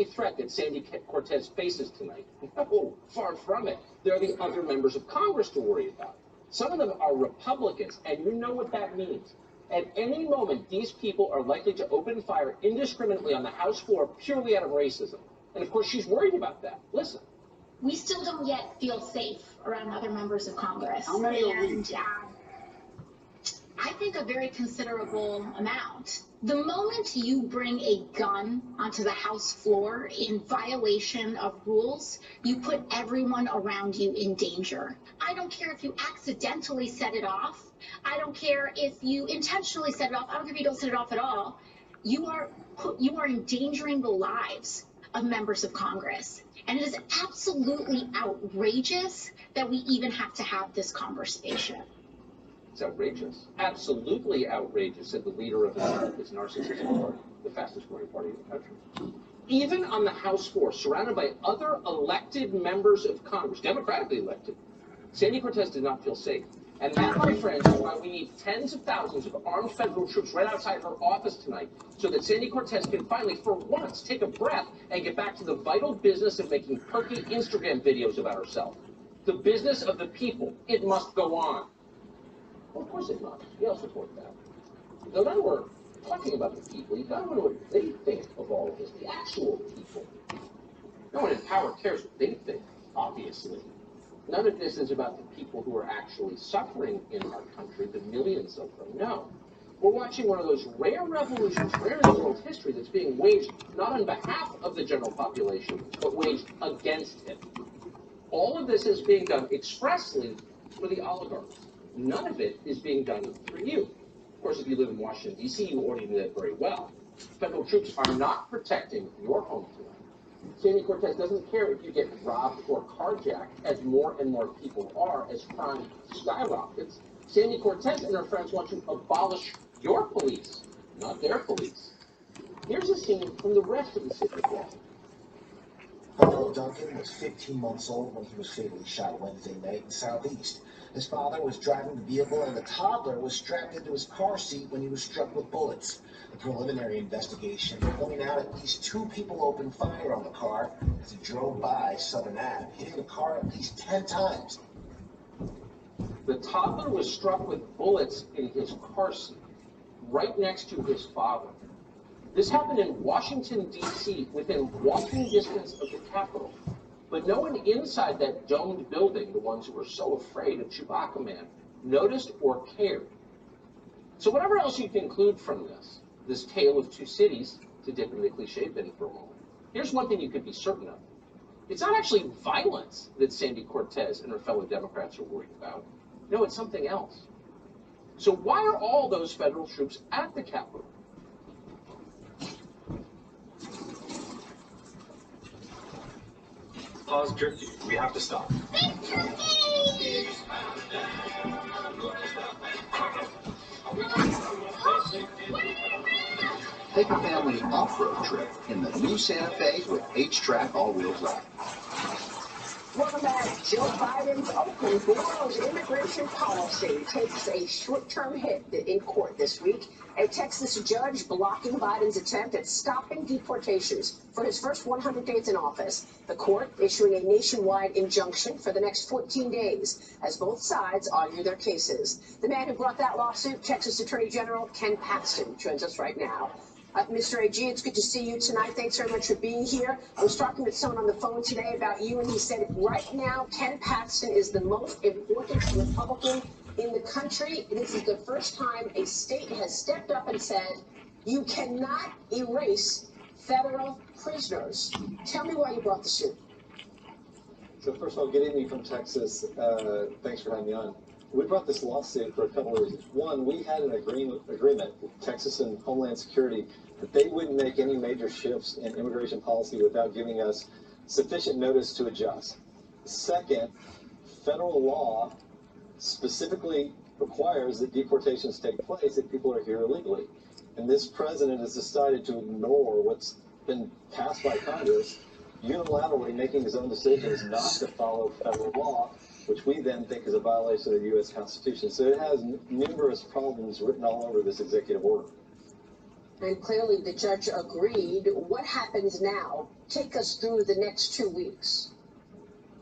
only threat that Sandy Cortez faces tonight. No, far from it. There are the other members of Congress to worry about. Some of them are Republicans, and you know what that means. At any moment, these people are likely to open fire indiscriminately on the House floor purely out of racism. And of course, she's worried about that. Listen. We still don't yet feel safe around other members of Congress. How many are we? I think a very considerable amount. The moment you bring a gun onto the House floor in violation of rules, you put everyone around you in danger. I don't care if you accidentally set it off. I don't care if you intentionally set it off. I don't care if you don't set it off at all. You are endangering the lives of members of Congress. And it is absolutely outrageous that we even have to have this conversation. It's outrageous. Absolutely outrageous, said the leader of America's narcissistic party, the fastest growing party in the country. Even on the House floor, surrounded by other elected members of Congress, democratically elected, Sandy Cortez did not feel safe. And that, my friends, is why we need tens of thousands of armed federal troops right outside her office tonight, so that Sandy Cortez can finally, for once, take a breath and get back to the vital business of making perky Instagram videos about herself. The business of the people. It must go on. Well, of course it must. We all support that. Though now we're talking about the people, you've got to wonder what they think of all of this, the actual people. No one in power cares what they think, obviously. None of this is about the people who are actually suffering in our country, the millions of them. No. We're watching one of those rare revolutions, rare in world history, that's being waged not on behalf of the general population, but waged against it. All of this is being done expressly for the oligarchs. None of it is being done for you. Of course, if you live in Washington, D.C., you already know that very well. Federal troops are not protecting your home tonight. Sandy Cortez doesn't care if you get robbed or carjacked, as more and more people are, as crime skyrockets. Sandy Cortez and her friends want to abolish your police, not their police. Here's a scene from the rest of the city. Paul Duncan was 15 months old when he was fatally shot Wednesday night in Southeast. His father was driving the vehicle, and the toddler was strapped into his car seat when he was struck with bullets. The preliminary investigation pointing out at least 2 people opened fire on the car as he drove by Southern Ave, hitting the car at least 10 times. The toddler was struck with bullets in his car seat, right next to his father. This happened in Washington, D.C., within walking distance of the Capitol. But no one inside that domed building, the ones who were so afraid of Chewbacca Man, noticed or cared. So whatever else you conclude from this tale of 2 cities, to dip into the cliche bin for a moment, here's one thing you could be certain of. It's not actually violence that Sandy Cortez and her fellow Democrats are worried about. No, it's something else. So why are all those federal troops at the Capitol? Pause jerky. We have to stop. Take a family off-road trip in the new Santa Fe with H-Track all-wheel drive. Welcome back. Joe Biden's Oakland Borough's immigration policy takes a short-term hit in court this week. A Texas judge blocking Biden's attempt at stopping deportations for his first 100 days in office. The court issuing a nationwide injunction for the next 14 days as both sides argue their cases. The man who brought that lawsuit, Texas Attorney General Ken Paxton, joins us right now. Mr. AG, it's good to see you tonight. Thanks very much for being here. I was talking with someone on the phone today about you, and he said right now Ken Paxton is the most important Republican in the country. This is the first time a state has stepped up and said, you cannot erase federal prisoners. Tell me why you brought the suit. So first of all, good evening from Texas. Thanks for having me on. We brought this lawsuit for a couple of reasons. One, we had an agreement with Texas and Homeland Security that they wouldn't make any major shifts in immigration policy without giving us sufficient notice to adjust. Second, federal law specifically requires that deportations take place if people are here illegally. And this president has decided to ignore what's been passed by Congress, unilaterally making his own decisions not to follow federal law, which we then think is a violation of the U.S. Constitution. So it has numerous problems written all over this executive order. And clearly the judge agreed. What happens now? Take us through the next 2 weeks.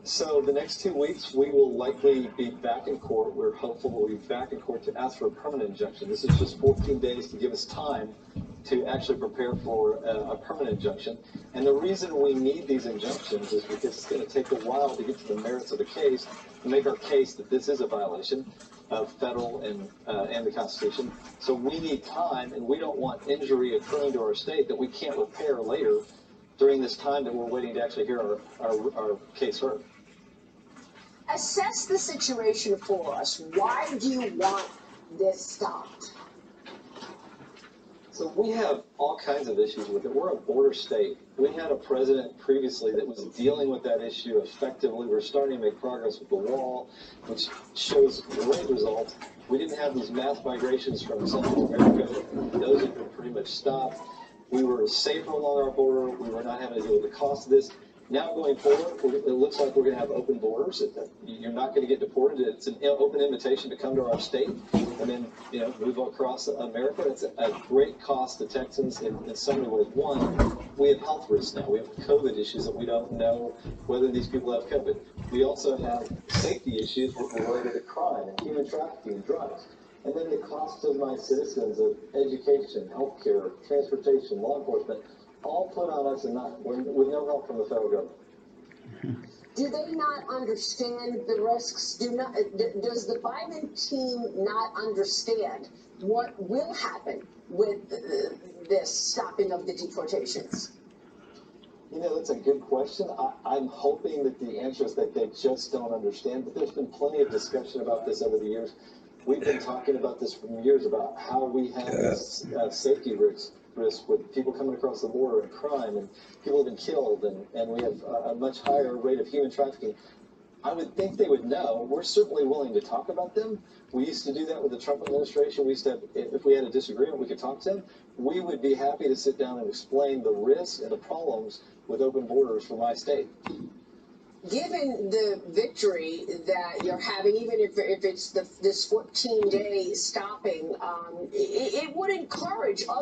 So the next 2 weeks, we will likely be back in court. We're hopeful we'll be back in court to ask for a permanent injunction. This is just 14 days to give us time to actually prepare for a permanent injunction. And the reason we need these injunctions is because it's going to take a while to get to the merits of the case, to make our case that this is a violation of federal and the Constitution. So we need time, and we don't want injury occurring to our state that we can't repair later during this time that we're waiting to actually hear our case heard. Assess the situation for us. Why do you want this stopped? So we have all kinds of issues with it. We're a border state. We had a president previously that was dealing with that issue effectively. We're starting to make progress with the wall, which shows great results. We didn't have these mass migrations from Central America. Those have been pretty much stopped. We were safer along our border. We were not having to deal with the cost of this. Now going forward, it looks like we're going to have open borders. You're not going to get deported. It's an open invitation to come to our state and then move across America. It's a great cost to Texans in so many ways. One, we have health risks now. We have COVID issues that we don't know whether these people have COVID. We also have safety issues related to crime and human trafficking and drugs. And then the cost of my citizens of education, healthcare, transportation, law enforcement, all put on us and with no help from the federal government. Do they not understand the risks? Does the Biden team not understand what will happen with this stopping of the deportations? That's a good question. I'm hoping that the answer is that they just don't understand, but there's been plenty of discussion about this over the years. We've been talking about this for years, about how we have this safety risk with people coming across the border and crime, and people have been killed, and we have a much higher rate of human trafficking. I would think they would know. We're certainly willing to talk about them. We used to do that with the Trump administration. We used to have, if we had a disagreement, we could talk to them. We would be happy to sit down and explain the risks and the problems with open borders for my state. Given the victory that you're having, even if it's this 14-day stopping, it would encourage